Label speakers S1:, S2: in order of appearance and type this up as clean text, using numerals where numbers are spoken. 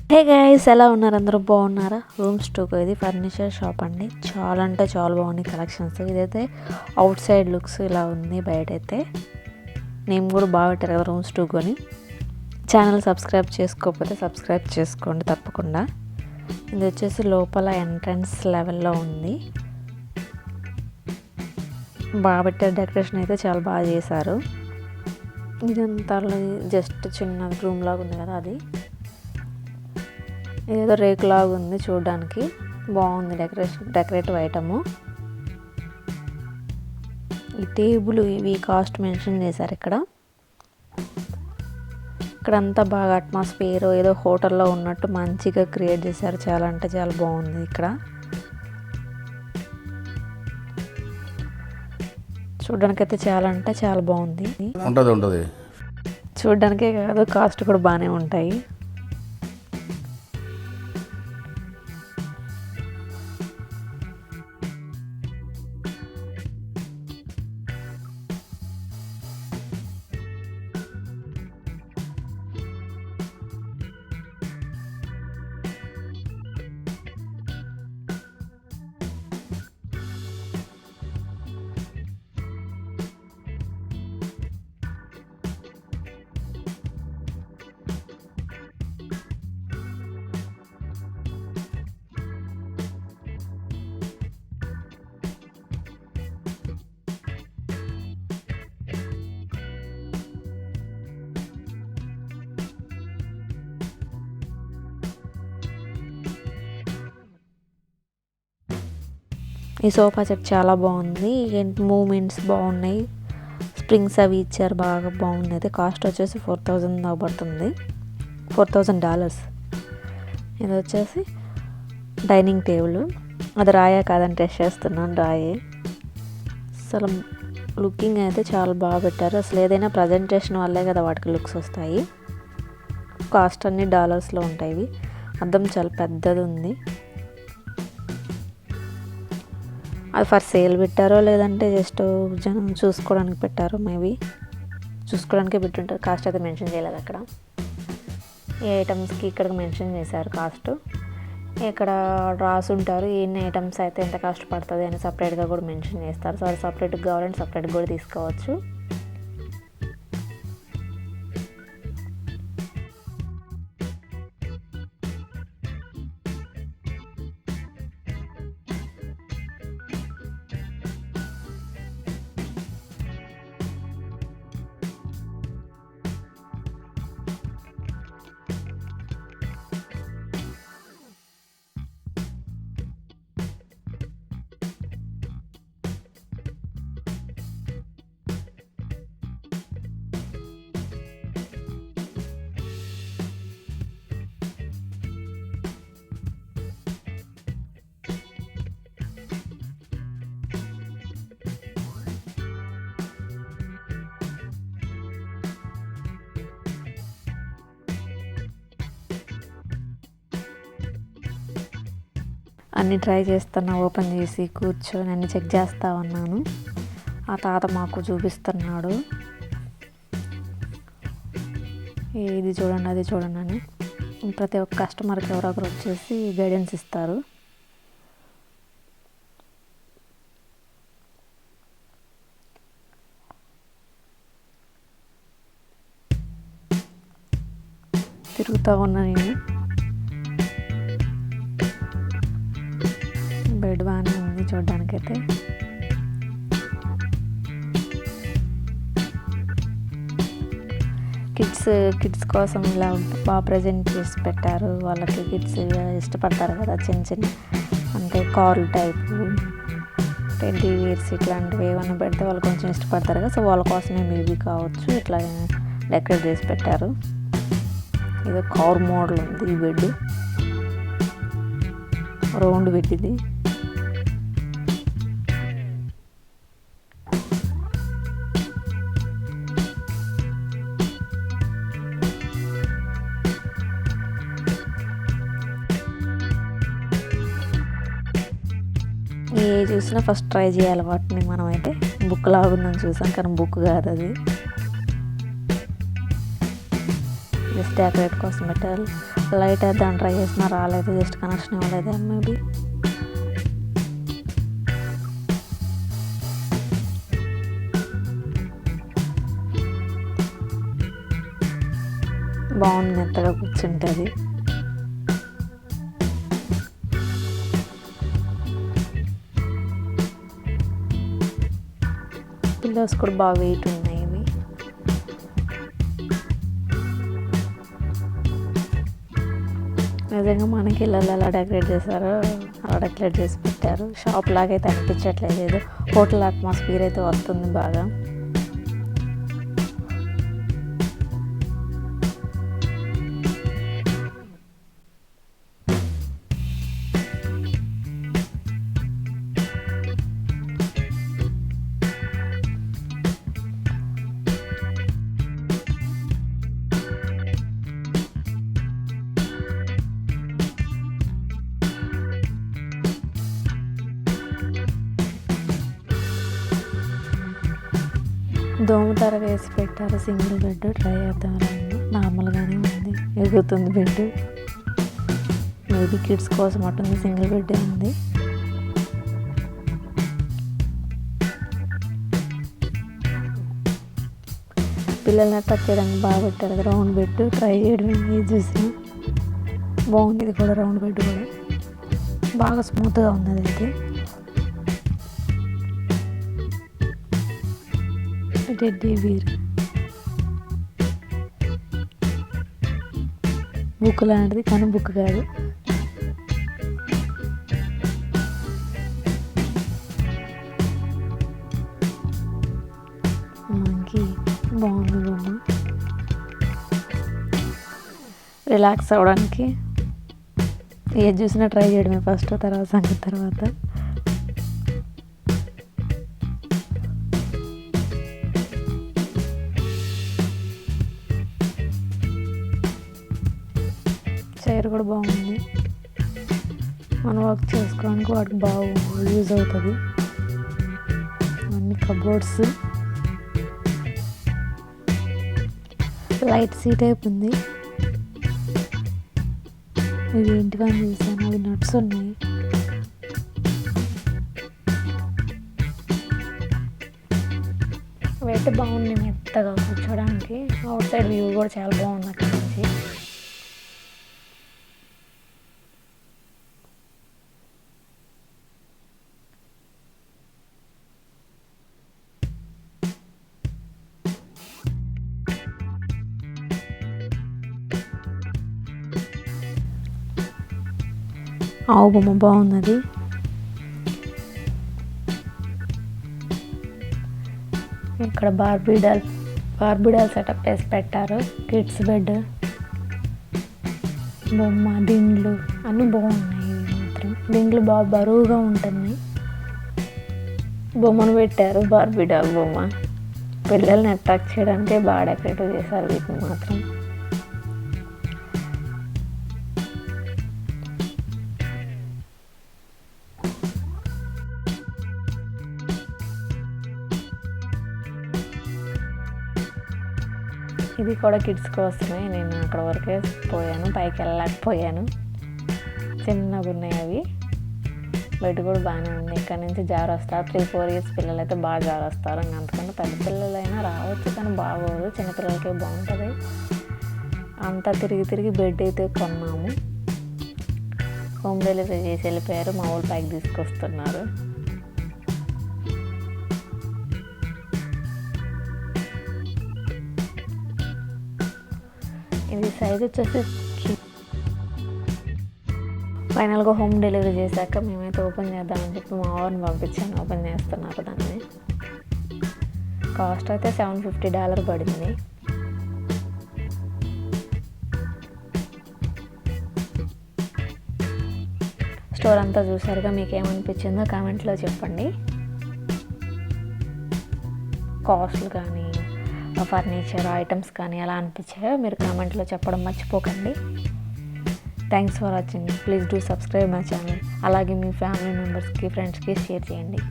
S1: Hey guys, ఎలా ఉన్నారు? అందరూ బాగున్నారా? రూమ్స్ టూకు ఇది ఫర్నిచర్ షాప్ అండి. చాలా అంటే చాలా బాగున్నాయి కలెక్షన్స్. ఇదైతే అవుట్ సైడ్ లుక్స్ ఇలా ఉంది. బయట అయితే నేమ్ కూడా బాగా పెట్టారు కదా, రూమ్స్ టూకు అని. ఛానల్ సబ్స్క్రైబ్ చేసుకోకపోతే సబ్స్క్రైబ్ చేసుకోండి తప్పకుండా. ఇది వచ్చేసి లోపల ఎంట్రన్స్ లెవెల్లో ఉంది. బాగా పెట్టారు, డెకరేషన్ అయితే చాలా బాగా చేశారు. ఇదంతా జస్ట్ చిన్న రూమ్ లాగా ఉంది కదా, అది ఏదో రేకులాగా ఉంది. చూడడానికి బాగుంది డెకరేటివ్ ఐటము. ఈ టేబుల్ ఇవి కాస్ట్ మెన్షన్ చేశారు ఇక్కడంతా బాగా అట్మాస్ఫియర్ ఏదో హోటల్లో ఉన్నట్టు మంచిగా క్రియేట్ చేశారు. చాలా అంటే చాలా బాగుంది. ఇక్కడ చూడడానికి అయితే చాలా అంటే చాలా బాగుంది. చూడడానికే కాదు, కాస్ట్ కూడా బాగానే ఉంటాయి. ఈ సోఫా సెట్ చాలా బాగుంది. మూమెంట్స్ బాగున్నాయి. స్ప్రింగ్స్ అవి ఇచ్చారు, బాగా బాగుంది. అయితే కాస్ట్ వచ్చేసి $4,000 పడుతుంది. $4,000. ఇది వచ్చేసి డైనింగ్ టేబుల్. అది రాయా కాదని టెస్ట్ చేస్తున్నాను. రాయే. అసలు లుకింగ్ అయితే చాలా బాగా పెట్టారు. అసలు ఏదైనా ప్రజెంటేషన్ వల్లే కదా వాటికి లుక్స్ వస్తాయి. కాస్ట్ అన్ని డాలర్స్లో ఉంటాయి. అద్దం చాలా పెద్దది ఉంది. అది ఫర్ సేల్ పెట్టారో లేదంటే జస్ట్ జనం చూసుకోవడానికి పెట్టారో, మేబీ చూసుకోవడానికే పెట్టుంటారు. కాస్ట్ అయితే మెన్షన్ చేయలేదు అక్కడ. ఈ ఐటమ్స్కి ఇక్కడికి మెన్షన్ చేశారు కాస్ట్. ఇక్కడ రాసి ఉంటారు ఎన్ని ఐటమ్స్ అయితే ఎంత కాస్ట్ పడుతుంది అని సపరేట్గా కూడా మెన్షన్ చేస్తారు. సో అది సపరేట్గా కావాలంటే సపరేట్గా కూడా తీసుకోవచ్చు. అన్నీ ట్రై చేస్తున్నా, ఓపెన్ చేసి కూర్చొని అన్నీ చెక్ చేస్తూ ఉన్నాను. ఆ తాత మాకు చూపిస్తున్నాడు, ఇది చూడండి అది చూడండి అని. ప్రతి ఒక్క కస్టమర్కి ఎవరొకరు వచ్చేసి గైడెన్స్ ఇస్తారు. తిరుగుతూ ఉన్నా నేను. బెడ్ బాగానే ఉంది చూడడానికైతే. కిడ్స్ కోసం ఇలా బాగా ప్రజెంట్ చేసి పెట్టారు. వాళ్ళకి కిడ్స్ ఇష్టపడతారు కదా, చిన్న చిన్న అంటే కార్లు టైపు టెడ్డీ వేర్స్ ఇట్లాంటివి ఏమైనా పెడితే వాళ్ళు కొంచెం ఇష్టపడతారు కదా. సో వాళ్ళ కోసమే మేబీ కావచ్చు ఇట్లా డెకరేట్ చేసి పెట్టారు. ఏదో కార్ మోడల్ ఉంది ఈ బెడ్, రౌండ్ బెడ్ ఇది. ఏ చూసినా ఫస్ట్ ట్రై చేయాలి వాటిని. మనమైతే బుక్ లాగుందని చూసాం, కానీ బుక్ కాదు అది, జస్ట్ డెకరేట్ కోసం పెట్టాలి. లైట్ వేద్దాం ట్రై చేసినా రాలేదు, జస్ట్ కనెక్షన్ ఇవ్వలేదు మేబీ. బాగుంది, మెత్తగా కూర్చుంటుంది. పిల్లోస్ కూడా బాగా వెయిట్ ఉన్నాయి ఇవి. నిజంగా మనకి ఇళ్ళల్లో ఎలా డెకరేట్ చేశారో అలా డెకరేట్ చేసి పెట్టారు. షాప్ లాగైతే అనిపించట్లేదు, హోటల్ అట్మాస్ఫియర్ అయితే వస్తుంది బాగా. దోమతెర వేసి పెట్టారు, సింగిల్ బెడ్. ట్రై చేద్దామండి, నార్మల్గానే ఉంది, ఎగురుతుంది బెడ్. మేబీ కిడ్స్ కోసం ఉంటుంది, సింగిల్ బెడ్ ఉంది. పిల్లల్ని అట్రాక్ట్ చేయడానికి బాగా పెట్టారు. రౌండ్ బెడ్ ట్రై చేయడం చూసిన బాగుంది. ఇది కూడా రౌండ్ బెడ్ కూడా బాగా స్మూత్గా ఉన్నది. అయితే టెడ్డీ బేర్ బుక్ లాంటిది కానీ బుక్ కాదు. మనకి బాగుంది బొమ్మ, రిలాక్స్ అవ్వడానికి. ఏది చూసినా ట్రై చేయడమే ఫస్ట్, తర్వాత సంగతి తర్వాత. చైర్ కూడా బాగుంది, మనం వర్క్ చేసుకోవడానికి వాటికి బాగా యూజ్ అవుతుంది. అన్ని కబోర్డ్స్, లైట్ సీ టైప్ ఉంది. ఇవి ఏంటివని చూసాను, అవి నట్స్ ఉన్నాయి. వెయిట్ బాగుంది, మెత్తగా కూర్చోడానికి. అవుట్ సైడ్ వ్యూ కూడా చాలా బాగుంది అక్కడి నుంచి. ఆవు బొమ్మ బాగున్నది. ఇక్కడ బార్బీ డాల్ సెటప్ వేసి పెట్టారు. కిడ్స్ బెడ్, బొమ్మ, దిండ్లు అన్నీ బాగున్నాయి. మాత్రం దిండ్లు బాగా బరువుగా ఉంటున్నాయి. బొమ్మను పెట్టారు, బార్బీ డాల్ బొమ్మ. పిల్లల్ని అట్రాక్ట్ చేయడానికే బాగా డెకరేటివ్ చేశారు వీటిని మాత్రం. ఇది కూడా కిడ్స్ కోసమే. నేను అక్కడ వరకే పోయాను, పైకి వెళ్ళలేకపోయాను. చిన్నగా ఉన్నాయి అవి. బెడ్ కూడా బాగానే ఉంది. ఇక్కడ నుంచి జారు వస్తారు. 3-4 ఇయర్స్ పిల్లలు అయితే బాగా జారు వస్తారు. అంతకంటే పెద్ద పిల్లలైనా రావచ్చు, కానీ బాగోదు, చిన్నపిల్లలకే బాగుంటుంది. అంతా తిరిగి బెడ్ అయితే కొన్నాము. హోమ్ డెలివరీ చేసి వెళ్ళిపోయారు. మా ఊళ్ళు పైకి తీసుకొస్తున్నారు. ఇది సైజ్ వచ్చేసి ఫైనల్గా హోమ్ డెలివరీ చేశాక మేమైతే ఓపెన్ చేద్దామని చెప్పి మా వారిని పంపించాను. ఓపెన్ చేస్తున్నారు దాన్ని. కాస్ట్ అయితే $750 పడింది. స్టోర్ అంతా చూసారుగా, మీకు ఏమనిపించిందో కామెంట్లో చెప్పండి. కాస్ట్లు కానీ ఫర్నిచర్ ఐటమ్స్ కానీ ఎలా అనిపించాయో మీరు కామెంట్లో చెప్పడం మర్చిపోకండి. Thanks for watching. Please do subscribe my channel. అలాగే మీ ఫ్యామిలీ మెంబర్స్కి, ఫ్రెండ్స్కి షేర్ చేయండి.